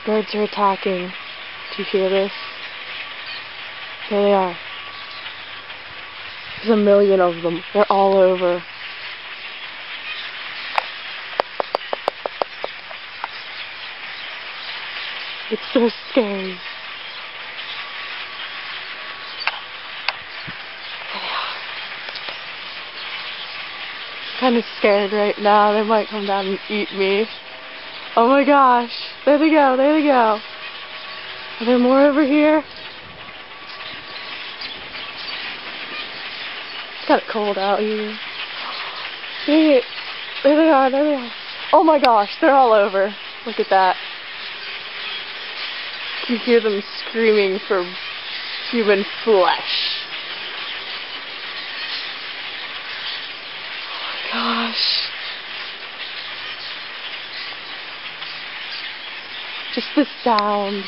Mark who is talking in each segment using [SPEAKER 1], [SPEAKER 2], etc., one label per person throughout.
[SPEAKER 1] Birds are attacking. Do you hear this? There they are. There's a million of them. They're all over. It's so scary. Kind of scared right now. They might come down and eat me. Oh my gosh. There they go. There they go. Are there more over here? It's kind of cold out here. Dang it. There they are. There they are. Oh my gosh. They're all over. Look at that. You hear them screaming for human flesh. Oh my gosh. Just the sound.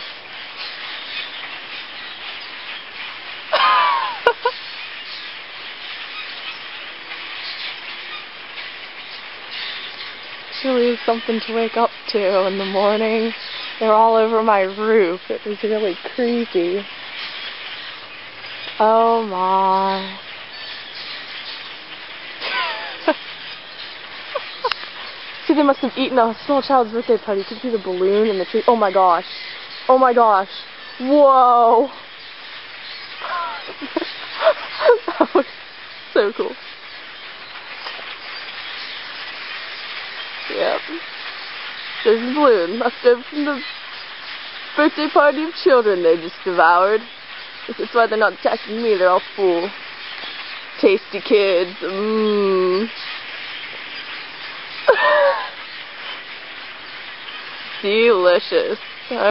[SPEAKER 1] It really is something to wake up to in the morning. They're all over my roof. It was really creepy. Oh my. See, they must have eaten a small child's birthday party. You can see the balloon and the tree. Oh my gosh. Oh my gosh. Whoa. That was so cool. Yep. There's a balloon left over from the birthday party of children they just devoured. That's why they're not attacking me. They're all full. Tasty kids. Mmm. Delicious.